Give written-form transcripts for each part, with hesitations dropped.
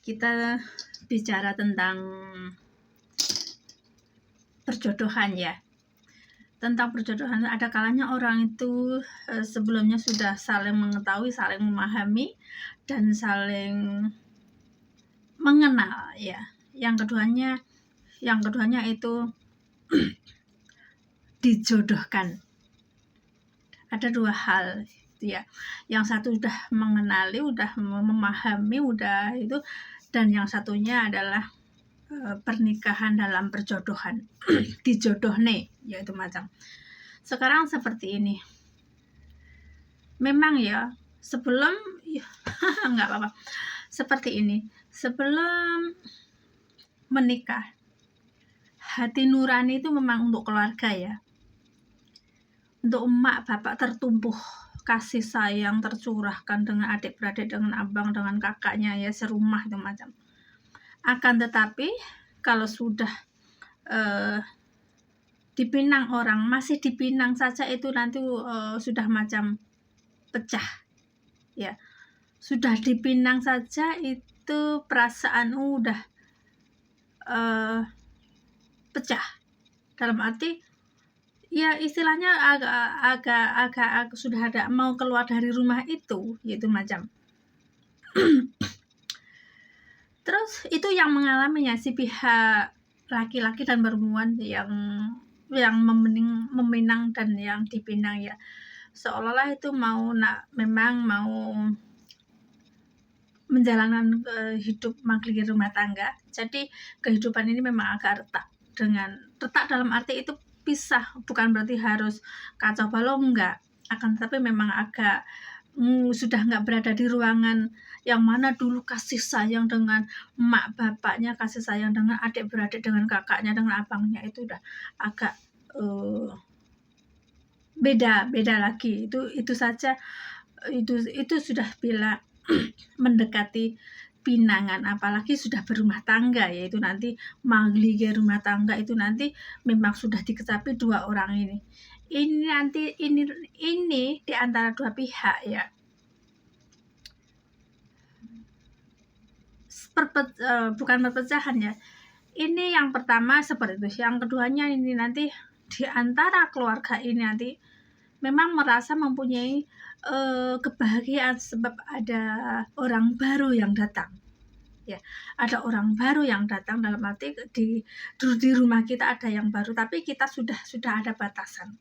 kita bicara tentang perjodohan ya. Tentang perjodohan, ada kalanya orang itu sebelumnya sudah saling mengetahui, saling memahami, dan saling mengenal ya. Yang keduanya itu dijodohkan. Ada dua hal ya. Yang satu udah mengenali, udah memahami, udah itu, dan yang satunya adalah pernikahan dalam perjodohan. Dijodohne yaitu macam. Sekarang seperti ini. Memang ya, sebelum ya, enggak apa-apa. Seperti ini. Sebelum menikah, hati nurani itu memang untuk keluarga ya. Untuk emak bapak tertumbuh kasih sayang tercurahkan dengan adik-beradik, dengan abang, dengan kakaknya ya, serumah itu macam. Akan tetapi kalau sudah dipinang orang, masih dipinang saja itu nanti sudah macam pecah ya. Sudah dipinang saja itu perasaan udah pecah. Dalam arti ya istilahnya agak sudah ada mau keluar dari rumah itu, yaitu macam. Terus itu yang mengalaminya si pihak laki-laki dan perempuan yang meminang dan yang dipinang ya, seolah-olah itu memang mau menjalankan hidup magli rumah tangga. Jadi kehidupan ini memang agak retak dalam arti itu pisah, bukan berarti harus kacau balau, enggak, akan tetapi memang agak sudah enggak berada di ruangan yang mana dulu kasih sayang dengan emak bapaknya, kasih sayang dengan adik-beradik, dengan kakaknya, dengan abangnya, itu udah agak beda lagi. Itu saja itu sudah bila mendekati pinangan, apalagi sudah berumah tangga, yaitu nanti magli rumah tangga itu nanti memang sudah dikecapi dua orang ini nanti ini di antara dua pihak ya. Bukan perpecahan ya. Ini yang pertama seperti itu. Yang keduanya ini nanti di antara keluarga ini nanti memang merasa mempunyai kebahagiaan sebab ada orang baru yang datang. Ya, ada orang baru yang datang dalam arti di rumah kita ada yang baru, tapi kita sudah ada batasan.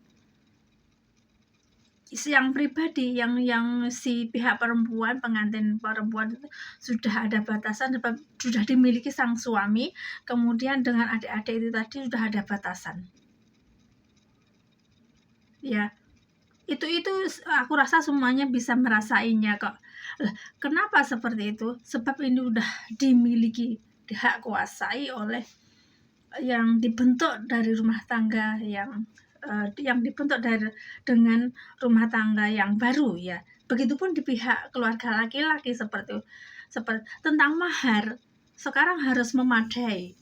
Yang pribadi, yang si pihak perempuan, pengantin perempuan itu sudah ada batasan, sudah dimiliki sang suami, kemudian dengan adik-adik itu tadi sudah ada batasan. Ya, itu aku rasa semuanya bisa merasainya kok. Kenapa seperti itu? Sebab ini udah dimiliki, dihak kuasai oleh yang dibentuk dari rumah tangga yang dibentuk dengan rumah tangga yang baru ya. Begitupun di pihak keluarga laki-laki seperti tentang mahar sekarang harus memadai.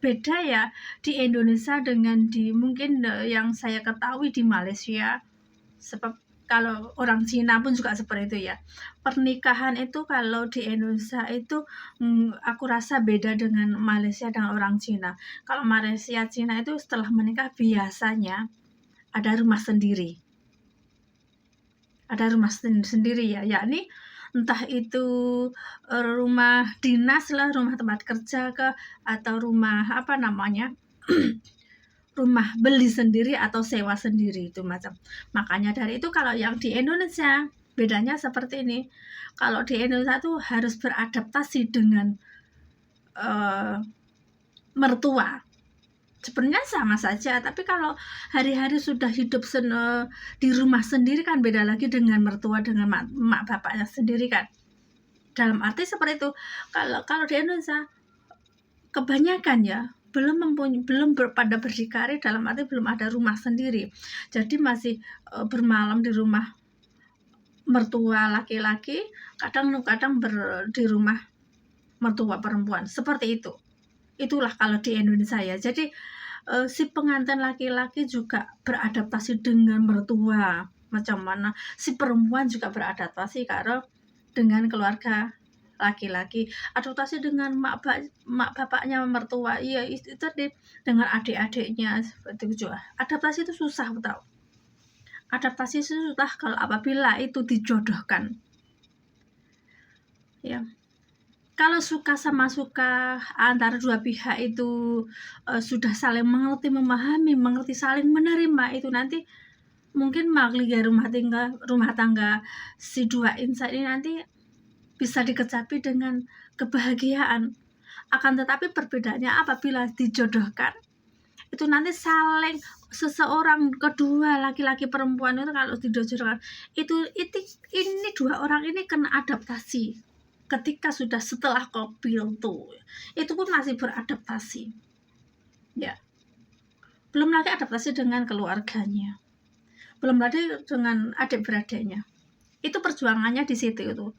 Beda ya di Indonesia dengan di mungkin yang saya ketahui di Malaysia, sebab kalau orang Cina pun juga seperti itu ya. Pernikahan itu kalau di Indonesia itu aku rasa beda dengan Malaysia dan orang Cina. Kalau Malaysia, Cina itu setelah menikah biasanya ada rumah sendiri. Ada rumah sendiri ya, yakni entah itu rumah dinas lah, rumah tempat kerja atau rumah apa namanya rumah beli sendiri atau sewa sendiri itu macam. Makanya dari itu kalau yang di Indonesia bedanya seperti ini. Kalau di Indonesia tuh harus beradaptasi dengan mertua. Sebenarnya sama saja, tapi kalau hari-hari sudah hidup di rumah sendiri kan beda lagi dengan mertua, dengan mak bapaknya sendiri kan. Dalam arti seperti itu. Kalau di Indonesia kebanyakan ya belum pada berdikari, dalam arti belum ada rumah sendiri. Jadi masih bermalam di rumah mertua laki-laki, kadang di rumah mertua perempuan. Seperti itu. Itulah kalau di Indonesia ya. Jadi si pengantin laki-laki juga beradaptasi dengan mertua macam mana si perempuan juga beradaptasi karo dengan keluarga laki-laki, adaptasi dengan mak bapaknya mertua, iya itu tadi, dengan adik-adiknya seperti itu juga. Adaptasi itu susah tau. Adaptasi itu susah kalau apabila itu dijodohkan. Ya. Kalau suka sama suka antara dua pihak itu sudah saling mengerti, memahami, mengerti, saling menerima, itu nanti mungkin makliga rumah tangga si dua insan ini nanti bisa dikecapi dengan kebahagiaan. Akan tetapi perbedaannya apabila dijodohkan, itu nanti saling seseorang kedua laki-laki perempuan itu kalau dijodohkan ini dua orang ini kena adaptasi. Ketika sudah setelah kopil tuh, itu pun masih beradaptasi, ya. Belum lagi adaptasi dengan keluarganya, belum lagi dengan adik-beradiknya. Itu perjuangannya di situ itu.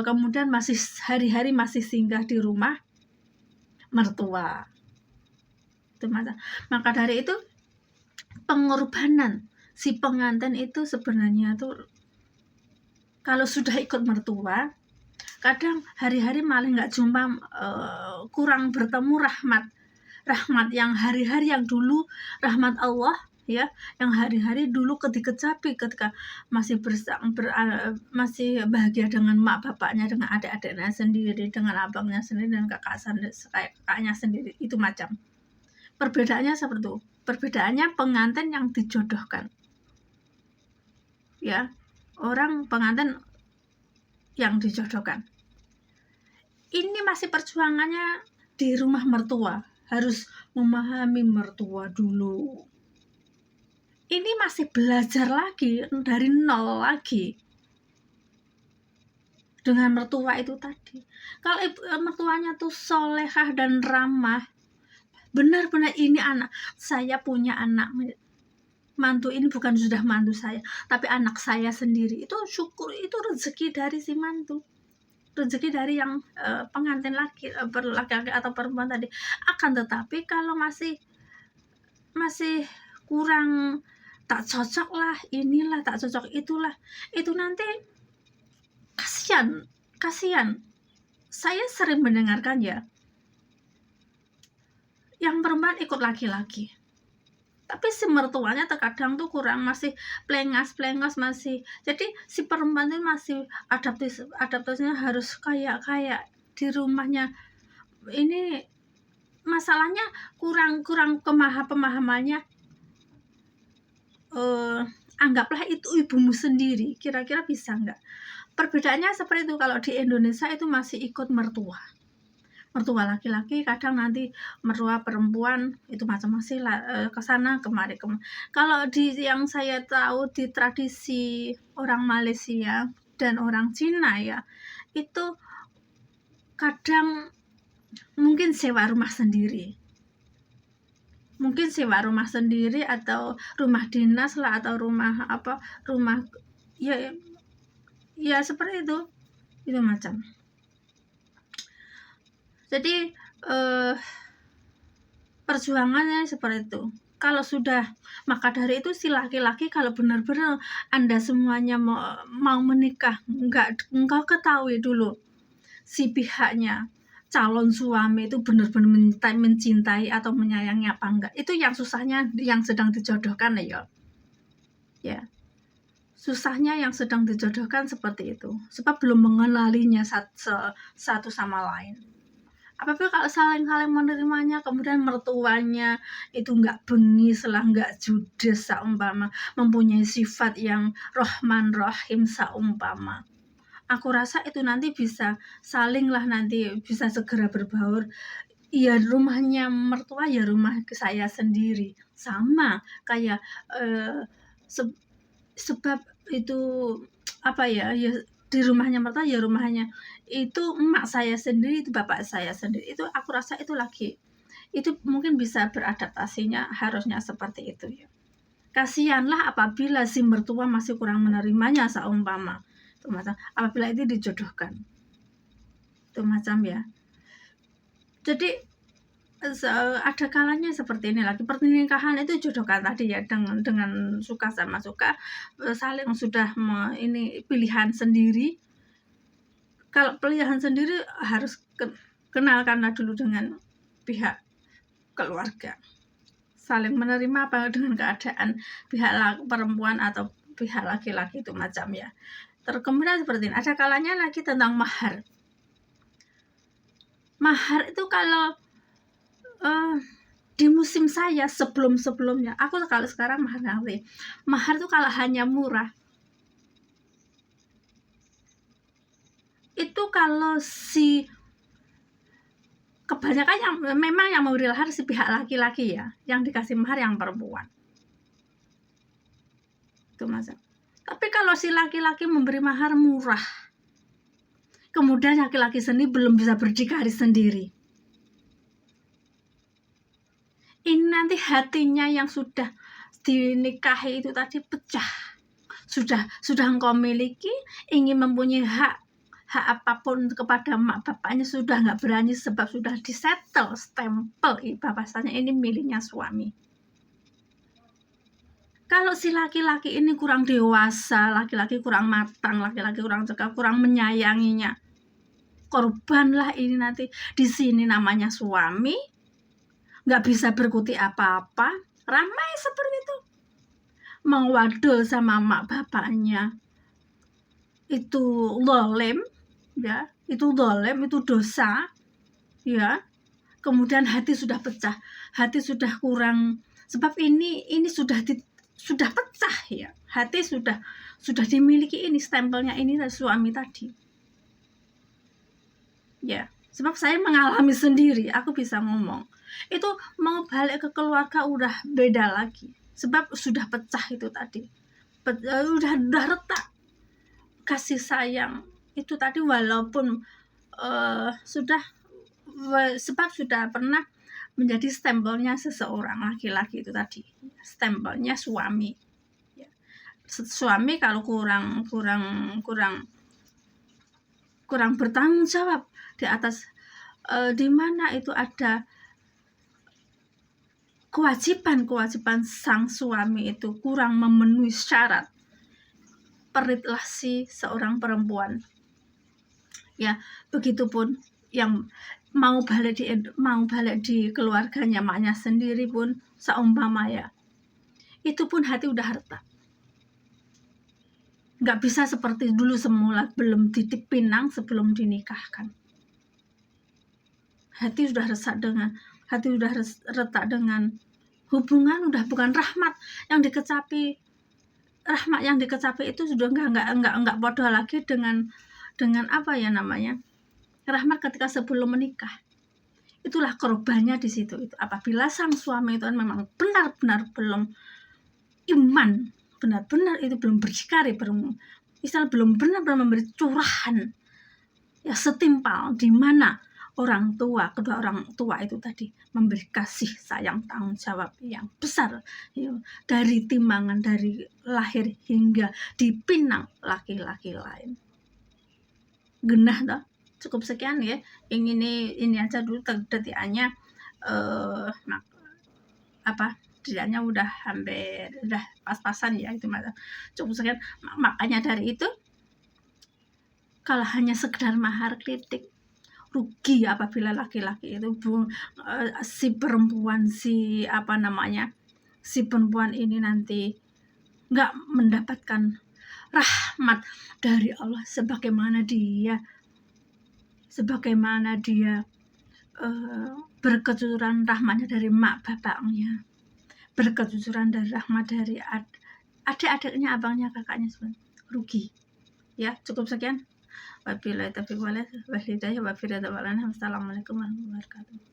Kemudian masih hari-hari masih singgah di rumah mertua. Itu maka dari itu pengorbanan si pengantin itu sebenarnya tuh kalau sudah ikut mertua, kadang hari-hari malah nggak jumpa, kurang bertemu rahmat yang hari-hari yang dulu rahmat Allah, ya, yang hari-hari dulu ketika masih masih bahagia dengan mak bapaknya, dengan adik-adiknya sendiri, dengan abangnya sendiri, dan kakaknya sendiri, itu macam. Perbedaannya seperti itu. Perbedaannya pengantin yang dijodohkan, ya, orang pengantin yang dijodohkan ini masih perjuangannya di rumah mertua, harus memahami mertua dulu. Ini masih belajar lagi dari nol lagi dengan mertua itu tadi. Kalau mertuanya tuh solehah dan ramah, benar-benar ini anak saya, punya anak mantu ini bukan sudah mantu saya, tapi anak saya sendiri. Itu syukur, itu rezeki dari si mantu, rezeki dari yang pengantin laki atau perempuan tadi. Akan tetapi kalau masih kurang, tak cocok lah, inilah tak cocok itulah, itu nanti kasihan. Saya sering mendengarkan, ya, yang perempuan ikut laki-laki, tapi si mertuanya terkadang tuh kurang, masih plengas masih. Jadi si perempuan itu masih adaptasinya harus kayak di rumahnya. Ini masalahnya kurang pemahamannya. Anggaplah itu ibumu sendiri, kira-kira bisa nggak? Perbedaannya seperti itu. Kalau di Indonesia itu masih ikut mertua laki-laki, kadang nanti mertua perempuan itu masih kesana kemari. Kalau di yang saya tahu di tradisi orang Malaysia dan orang Cina, ya, itu kadang mungkin sewa rumah sendiri, atau rumah dinas lah, atau rumah ya seperti itu macam. Jadi perjuangannya seperti itu. Kalau sudah, maka dari itu si laki-laki kalau benar-benar Anda semuanya mau menikah, engkau ketahui dulu si pihaknya calon suami itu benar-benar mencintai atau menyayangi apa enggak. Itu yang susahnya yang sedang dijodohkan, ya. Susahnya yang sedang dijodohkan seperti itu, sebab belum mengenalinya satu sama lain. Apabila kalau saling menerimanya, kemudian mertuanya itu nggak bengis lah, nggak judes saumpama, mempunyai sifat yang Rahman Rahim saumpama, aku rasa itu nanti bisa saling lah, nanti bisa segera berbaur. Ya rumahnya mertua, ya rumah saya sendiri, sama kayak sebab itu ya di rumahnya mertua, ya rumahnya itu emak saya sendiri, itu bapak saya sendiri. Itu aku rasa itu mungkin bisa beradaptasinya, harusnya seperti itu, ya. Kasihanlah apabila si mertua masih kurang menerimanya saumpama, itu macam apabila itu dijodohkan, itu macam, ya. Jadi ada kalanya seperti ini lagi, pernikahan itu jodohkan tadi ya, dengan suka sama suka, saling sudah ini pilihan sendiri. Kalau pilihan sendiri harus kenalkanlah dulu dengan pihak keluarga, saling menerima apa dengan keadaan pihak perempuan atau pihak laki-laki itu macam ya. Terus kemudian seperti ini, ada kalanya lagi tentang mahar. Mahar itu kalau di musim saya sebelumnya, aku kalau sekarang mahar itu kalau hanya murah itu kalau si kebanyakan yang memang yang memberi mahar si pihak laki-laki ya, yang dikasih mahar yang perempuan itu Mas. Tapi kalau si laki-laki memberi mahar murah, kemudian laki-laki sendiri belum bisa berdikari sendiri, ini nanti hatinya yang sudah dinikahi itu tadi pecah. Sudah engkau miliki, ingin mempunyai hak apapun kepada mak bapaknya sudah nggak berani, sebab sudah disetel stempel bahwasanya ini miliknya suami. Kalau si laki-laki ini kurang dewasa, laki-laki kurang matang, laki-laki kurang cekal, kurang menyayanginya, korbanlah ini nanti. Di sini namanya suami, nggak bisa berkutik apa-apa, ramai seperti itu, mengwadul sama mak bapaknya, itu zalim ya, itu zalim, itu dosa ya. Kemudian hati sudah pecah, hati sudah kurang, sebab ini sudah pecah ya, hati sudah dimiliki ini stempelnya ini suami tadi ya. Sebab saya mengalami sendiri, aku bisa ngomong itu mau balik ke keluarga udah beda lagi, sebab sudah pecah itu tadi, udah retak kasih sayang itu tadi, walaupun sebab sudah pernah menjadi stempelnya seseorang laki-laki itu tadi, stempelnya suami ya. Suami kalau kurang bertanggung jawab di atas di mana itu ada kewajiban sang suami itu kurang memenuhi syarat, peritlah si seorang perempuan ya. Begitupun yang mau balik di keluarganya maknya sendiri pun seumpama ya, itu pun hati udah retak, nggak bisa seperti dulu semula belum titip pinang sebelum dinikahkan. Hati sudah retak dengan hubungan, udah bukan rahmat yang dikecapi. Rahmat yang dikecapi itu sudah nggak bodoh lagi dengan apa ya namanya, rahmat ketika sebelum menikah. Itulah korbannya di situ. Itu apabila sang suami itu memang benar-benar belum iman, benar-benar itu belum berdikari, belum benar-benar memberi curahan ya setimpal, di mana kedua orang tua itu tadi memberi kasih sayang, tanggung jawab yang besar ya, dari timbangan dari lahir hingga dipinang laki-laki lain. Genah toh. Cukup sekian ya, yang ini aja dulu detikannya, detikannya udah hampir udah pas-pasan ya, itu cukup sekian. Makanya dari itu kalau hanya sekedar mahar kritik, rugi apabila laki-laki itu si perempuan si perempuan ini nanti nggak mendapatkan rahmat dari Allah sebagaimana dia berkecucuran rahmatnya dari mak bapaknya, berkecucuran dari rahmat dari adik-adiknya, abangnya, kakaknya, rugi ya. Cukup sekian. Wabillahi taufiq wal hidayah. Assalamualaikum warahmatullahi wabarakatuh.